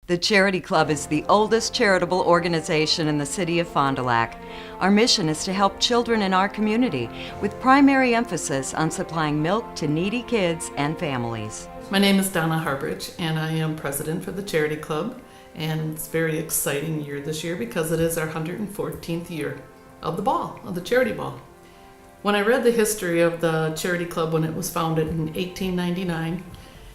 The Charity Club is the oldest charitable organization in the city of Fond du Lac. Our mission is to help children in our community, with primary emphasis on supplying milk to needy kids and families. My name is Donna Harbridge, and I am president for the Charity Club. And it's a very exciting year this year because it is our 114th year of the Charity Ball. When I read the history of the Charity Club when it was founded in 1899,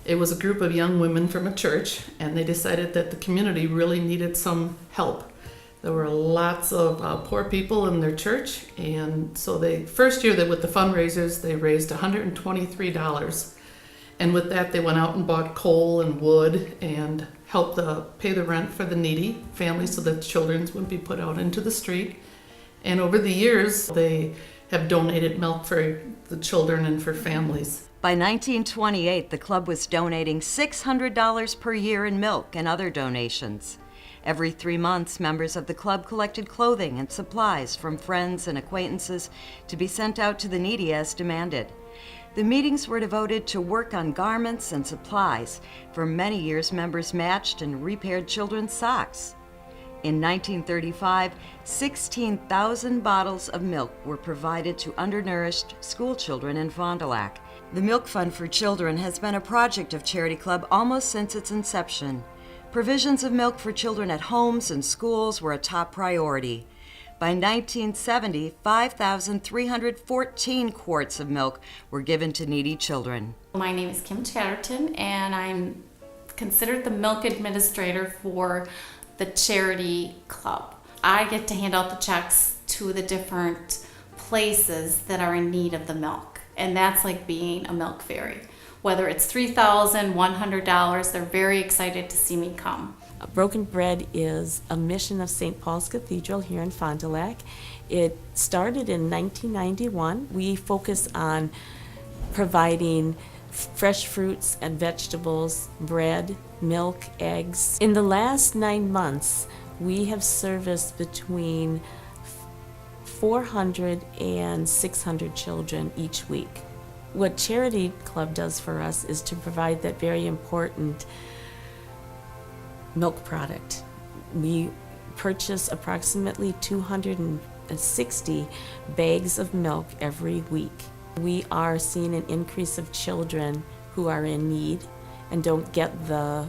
it was a group of young women from a church, and they decided that the community really needed some help. There were lots of poor people in their church, and so first year with the fundraisers, they raised $123. And with that, they went out and bought coal and wood and helped pay the rent for the needy families so that children wouldn't be put out into the street. And over the years, they have donated milk for the children and for families. By 1928, the club was donating $600 per year in milk and other donations. Every 3 months, members of the club collected clothing and supplies from friends and acquaintances to be sent out to the needy as demanded. The meetings were devoted to work on garments and supplies. For many years, members matched and repaired children's socks. In 1935, 16,000 bottles of milk were provided to undernourished school children in Fond du Lac. The Milk Fund for Children has been a project of Charity Club almost since its inception. Provisions of milk for children at homes and schools were a top priority. By 1970, 5,314 quarts of milk were given to needy children. My name is Kim Chatterton, and I'm considered the milk administrator for the Charity Club. I get to hand out the checks to the different places that are in need of the milk, and that's like being a milk fairy. Whether it's $3,000, $100, they're very excited to see me come. Broken Bread is a mission of St. Paul's Cathedral here in Fond du Lac. It started in 1991. We focus on providing fresh fruits and vegetables, bread, milk, eggs. In the last 9 months, we have serviced between 400 and 600 children each week. What Charity Club does for us is to provide that very important milk product. We purchase approximately 260 bags of milk every week. We are seeing an increase of children who are in need and don't get the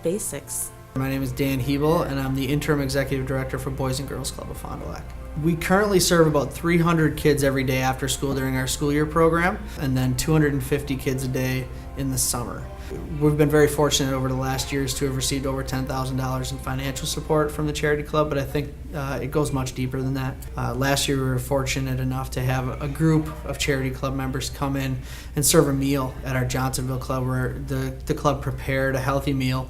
basics. My name is Dan Hebel, and I'm the Interim Executive Director for Boys and Girls Club of Fond du Lac. We currently serve about 300 kids every day after school during our school year program, and then 250 kids a day in the summer. We've been very fortunate over the last years to have received over $10,000 in financial support from the Charity Club, but I think it goes much deeper than that. Last year we were fortunate enough to have a group of Charity Club members come in and serve a meal at our Johnsonville Club, where the club prepared a healthy meal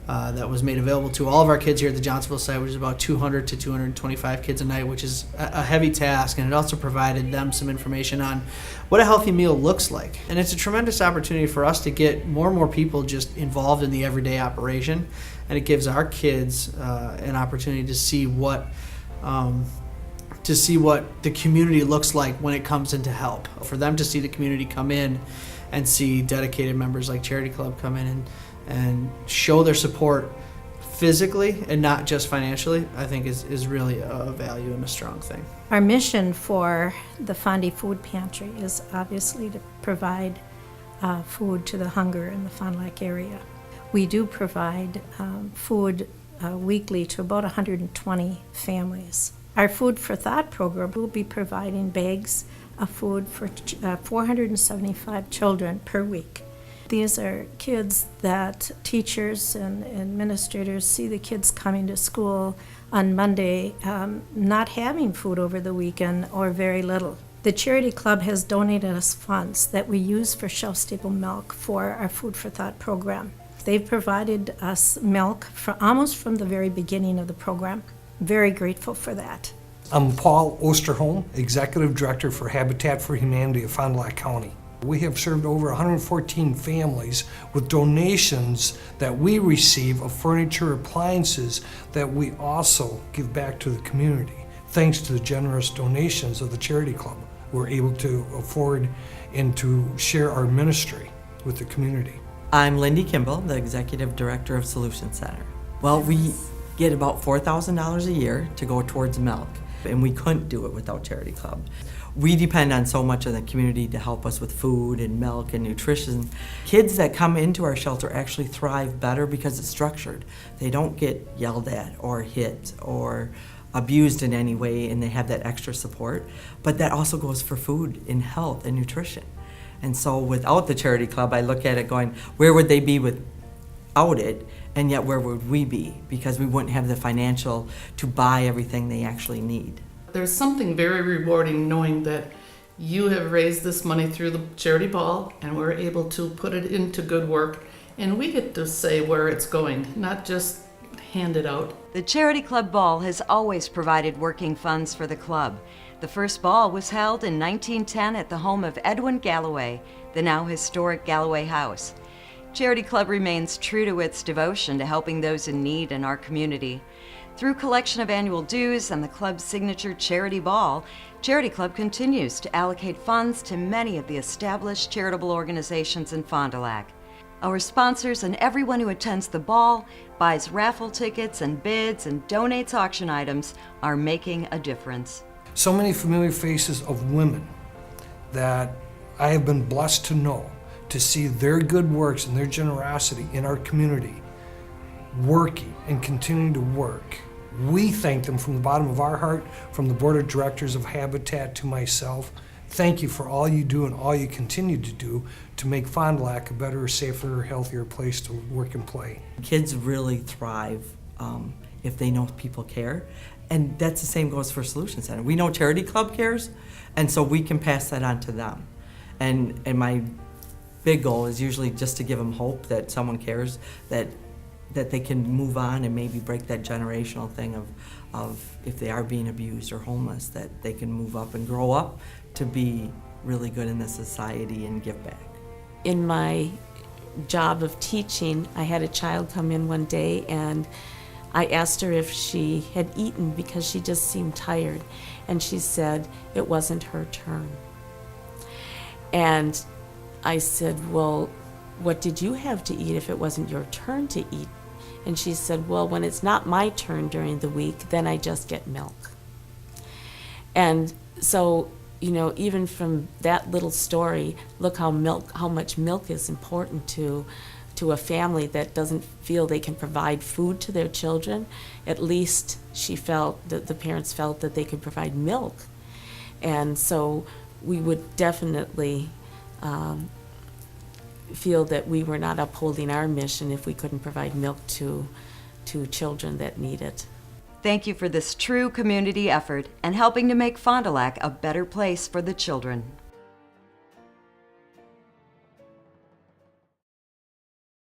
that was made available to all of our kids here at the Johnsonville site, which is about 200 to 225 kids a night, which is a heavy task, and it also provided them some information on what a healthy meal looks like. And it's a tremendous opportunity for us to get more and more people just involved in the everyday operation, and it gives our kids an opportunity to see what the community looks like when it comes into help. For them to see the community come in and see dedicated members like Charity Club come in and show their support physically and not just financially, I think is really a value and a strong thing. Our mission for the Fondy Food Pantry is obviously to provide food to the hunger in the Fond du Lac area. We do provide food weekly to about 120 families. Our Food for Thought program will be providing bags of food for 475 children per week. These are kids that teachers and administrators see the kids coming to school on Monday not having food over the weekend or very little. The Charity Club has donated us funds that we use for shelf-stable milk for our Food for Thought program. They've provided us milk almost from the very beginning of the program. Very grateful for that. I'm Paul Osterholm, Executive Director for Habitat for Humanity of Fond du Lac County. We have served over 114 families with donations that we receive of furniture, appliances that we also give back to the community. Thanks to the generous donations of the Charity Club, we're able to afford and to share our ministry with the community. I'm Lindy Kimball, the Executive Director of Solutions Center. Well, we get about $4,000 a year to go towards milk, and we couldn't do it without Charity Club. We depend on so much of the community to help us with food and milk and nutrition. Kids that come into our shelter actually thrive better because it's structured. They don't get yelled at or hit or abused in any way, and they have that extra support. But that also goes for food and health and nutrition. And so without the Charity Club, I look at it going, where would they be without it? And yet where would we be? Because we wouldn't have the financial to buy everything they actually need. There's something very rewarding knowing that you have raised this money through the charity ball and we're able to put it into good work, and we get to say where it's going, not just hand it out. The Charity Club Ball has always provided working funds for the club. The first ball was held in 1910 at the home of Edwin Galloway, the now historic Galloway House. Charity Club remains true to its devotion to helping those in need in our community. Through collection of annual dues and the club's signature charity ball, Charity Club continues to allocate funds to many of the established charitable organizations in Fond du Lac. Our sponsors and everyone who attends the ball, buys raffle tickets and bids and donates auction items are making a difference. So many familiar faces of women that I have been blessed to know, to see their good works and their generosity in our community working and continuing to work. We thank them from the bottom of our heart, from the board of directors of Habitat to myself. Thank you for all you do and all you continue to do to make Fond du Lac a better, safer, healthier place to work and play. Kids really thrive if they know people care. And that's the same goes for Solutions Center. We know Charity Club cares, and so we can pass that on to them. And my big goal is usually just to give them hope that someone cares, that they can move on and maybe break that generational thing of if they are being abused or homeless, that they can move up and grow up to be really good in the society and give back. In my job of teaching, I had a child come in one day and I asked her if she had eaten because she just seemed tired, and she said it wasn't her turn. And I said, well, what did you have to eat if it wasn't your turn to eat? And she said, well, when it's not my turn during the week, then I just get milk. And so, you know, even from that little story, look how much milk is important to a family that doesn't feel they can provide food to their children. At least she felt that the parents felt that they could provide milk. And so we would definitely feel that we were not upholding our mission if we couldn't provide milk to children that need it. Thank you for this true community effort and helping to make Fond du Lac a better place for the children.